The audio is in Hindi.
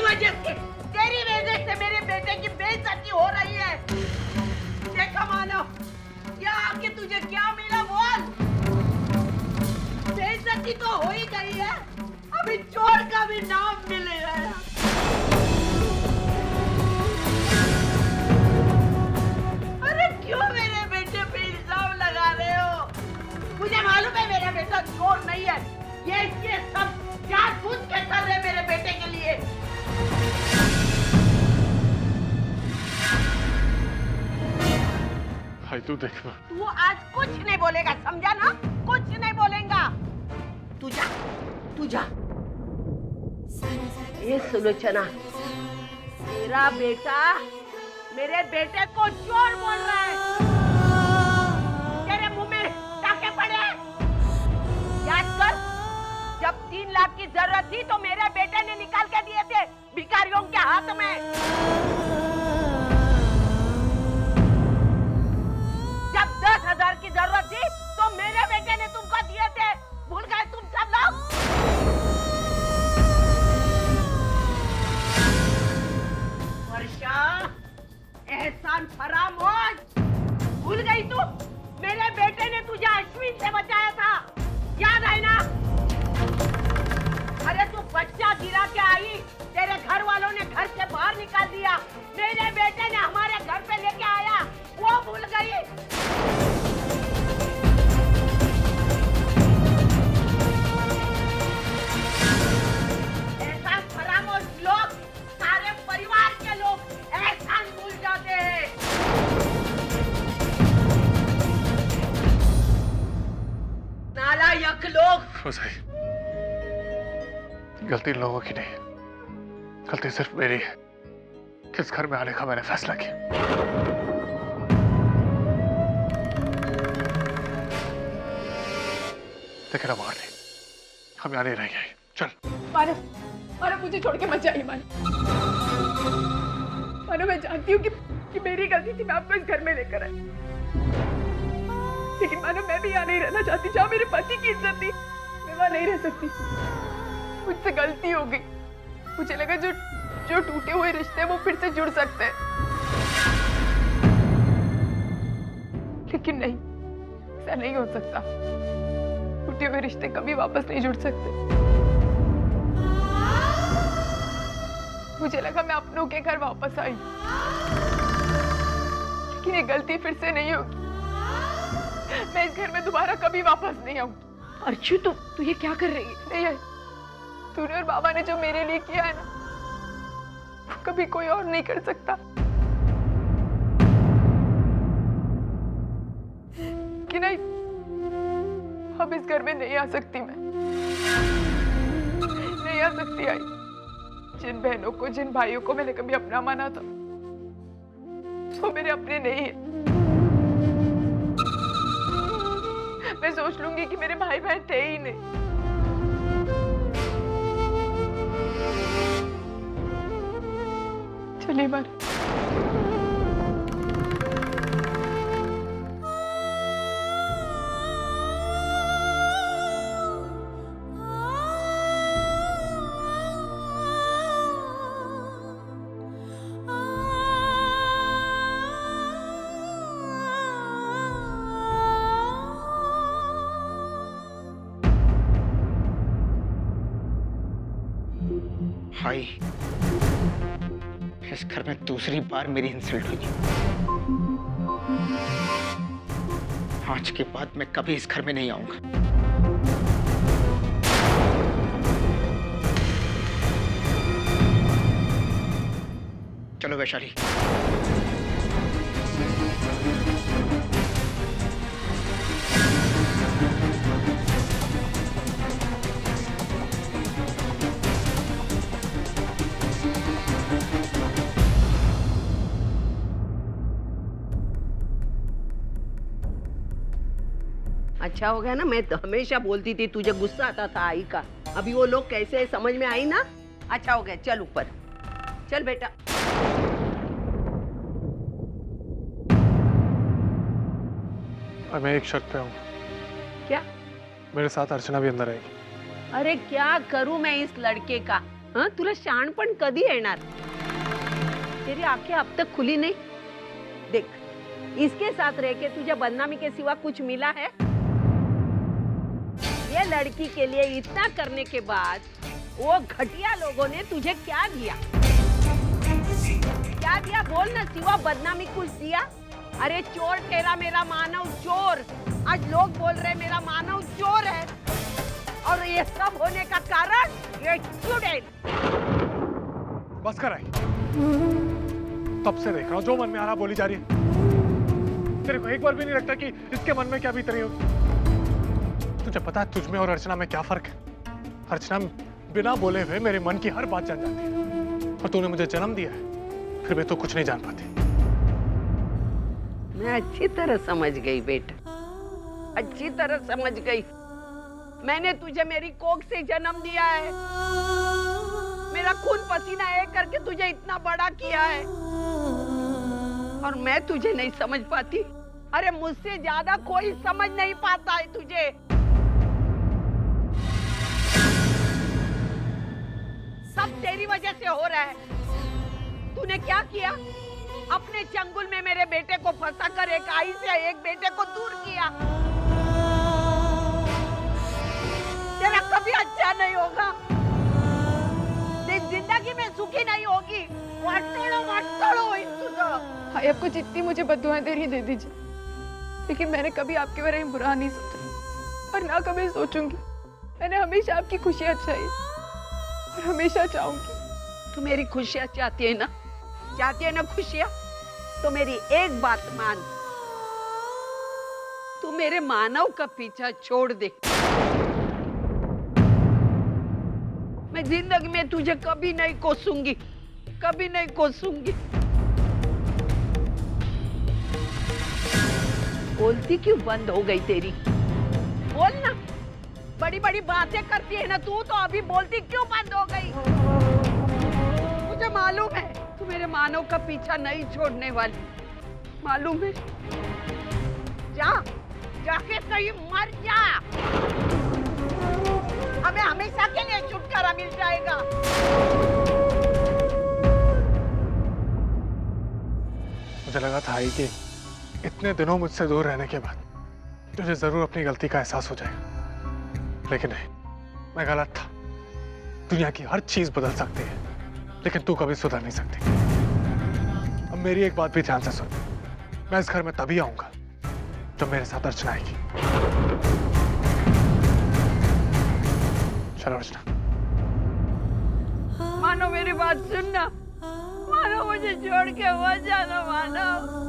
तेरी वजह से मेरे बेटे की बेइज्जती हो रही है। देखा मानव, क्या आके तुझे क्या मिला बोल? बेइज्जती तो हो ही गई है, अभी चोर का भी नाम मिलेगा। अरे क्यों मेरे बेटे पे इल्जाम लगा रहे हो? मुझे मालूम है मेरा बेटा चोर नहीं है, ये सब जानबूझ के कर रहे मेरे बेटे के लिए। भाई तू देख, तू आज कुछ नहीं बोलेगा, समझा ना? कुछ नहीं बोलेगा। तू जा। ये सुलोचना, तेरा बेटा मेरे बेटे को चोर बोल रहा है। तेरे मुंह में टाके पड़े। याद कर, जब 3 लाख की जरूरत थी तो मेरे बेटे ने निकाल के दिए थे भिखारियों के हाथ में। जब 10,000 की जरूरत थी तो मेरे बेटे ने तुमको दिए थे। भूल गए तुम सब लोग? वर्षा, एहसान फरामोश। भूल गई तू? मेरे बेटे ने तुझे अश्विन से बचाया था, याद है ना? अरे तू बच्चा गिरा के आई, तेरे घर वालों ने घर से बाहर निकाल दिया, मेरे बेटे ने हमारे घर पे लेके आया, वो भूल गई? एहसान फरामोश लोग, सारे परिवार के लोग एहसान भूल जाते हैं। नालायक लोग। गलती लोगों की नहीं, गलती सिर्फ मेरी है। किस घर में आने का मैंने फैसला किया। लेकिन अब और नहीं, हम यहाँ नहीं रहेंगे। चल मानो मुझे छोड़ के मत जाइए। मानो मैं जानती हूँ कि मेरी गलती थी, मैं आपको इस घर में लेकर आई, लेकिन मानो मैं भी यहाँ नहीं रहना चाहती। जहाँ मेरे पति की इज्जत थी, मैं वहाँ नहीं रह सकती। मुझसे गलती हो गई। मुझे लगा जो टूटे हुए रिश्ते हैं वो फिर से जुड़ सकते हैं, लेकिन नहीं, ऐसा नहीं हो सकता। टूटे हुए रिश्ते कभी वापस नहीं जुड़ सकते। मुझे लगा मैं अपनों के घर वापस आई, लेकिन ये गलती फिर से नहीं होगी। मैं इस घर में दोबारा कभी वापस नहीं आऊंगी। अर्चू, तू ये क्या कर रही है? नहीं, तूने और बाबा ने जो मेरे लिए किया है ना, वो कभी कोई और नहीं कर सकता। कि नहीं, अब इस घर में नहीं आ सकती। मैं नहीं आ सकती। आई, जिन बहनों को, जिन भाइयों को मैंने कभी अपना माना था, वो मेरे अपने नहीं है। मैं सोच लूंगी कि मेरे भाई बहन थे ही नहीं। चलिए बार। भाई, इस घर में दूसरी बार मेरी इंसल्ट हुई। आज के बाद मैं कभी इस घर में नहीं आऊंगा। चलो वैशाली। अच्छा हो गया ना, मैं तो हमेशा बोलती थी तुझे गुस्सा आता था आई का। अभी वो लोग कैसे समझ में आई ना। अच्छा हो गया, चल ऊपर चल बेटा। और मैं एक शर्त पे हूँ। क्या? मेरे साथ अर्चना भी अंदर आएगी। अरे क्या करूं मैं इस लड़के का? हाँ तुला शहाणपण कधी येणार? तेरी आंखें अब तक खुली नहीं। देख, इसके साथ रह के तुझे बदनामी के सिवा कुछ मिला है? ये लड़की के लिए इतना करने के बाद वो घटिया लोगों ने तुझे क्या दिया? क्या दिया बोल ना, सिवा बदनामी कुछ दिया? अरे चोर तेरा मेरा मानव चोर। आज लोग बोल रहे मेरा मानव चोर है, और ये सब होने का कारण ये स्टूडेंट। बस कर आई। तब से देख रहा हूँ जो मन में आ रहा बोली जा रही है। तेरे को एक बार भी नहीं लगता कि इसके मन में क्या बीत रही होगी? तुझे पता है तुझ में और अर्चना में क्या फर्क है? अर्चना बिना बोले हुए मेरे मन की हर बात जान जाती है, और तूने मुझे जन्म दिया है, फिर भी तो कुछ नहीं जान पाती। मैं अच्छी तरह समझ गई बेटा, अच्छी तरह समझ गई। मैंने तुझे मेरी कोख से जन्म दिया है, मेरा खून पसीना एक करके तुझे इतना बड़ा किया है, और मैं तुझे नहीं समझ पाती? अरे मुझसे ज्यादा कोई समझ नहीं पाता है तुझे। सब तेरी वजह से हो रहा है। तूने क्या किया? अपने चंगुल में मेरे बेटे को फंसा कर एक आई से एक बेटे को दूर किया। तेरा कभी अच्छा नहीं होगा, जिंदगी में सुखी नहीं होगी। वाटोड़ो होईल तुझं। भाई आपको जितनी मुझे बद्दुआएं दे रही दे दीजिए, लेकिन मैंने कभी आपके बारे में बुरा नहीं सोचा, और ना कभी सोचूंगी। मैंने हमेशा आपकी खुशियां चाही और हमेशा चाहूंगी। तू मेरी खुशियां चाहती है ना? चाहती है ना खुशियां? तो मेरी एक बात मान, तू मेरे मानव का पीछा छोड़ दे। मैं जिंदगी में तुझे कभी नहीं कोसूंगी, कभी नहीं कोसूंगी। बोलती क्यों बंद हो गई तेरी? बोल ना, बड़ी बड़ी बातें करती है ना तू, तो अभी बोलती क्यों बंद हो गई? मुझे मालूम है तू मेरे मानव का पीछा नहीं छोड़ने वाली, मालूम है। जा, जाके कहीं मर जा, हमें हमेशा के लिए छुटकारा मिल जाएगा। मुझे लगा था आई कि इतने दिनों मुझसे दूर रहने के बाद तुझे जरूर अपनी गलती का एहसास हो जाएगा, लेकिन नहीं, मैं गलत था। दुनिया की हर चीज बदल सकती है, लेकिन तू कभी सुधर नहीं सकती। अब मेरी एक बात भी ध्यान से सुन, मैं इस घर में तभी आऊंगा जब मेरे साथ अर्चना आएगी। चलो अर्चना। मानो मेरी बात सुनना, मानो मुझे छोड़ के मत जाना, मानो।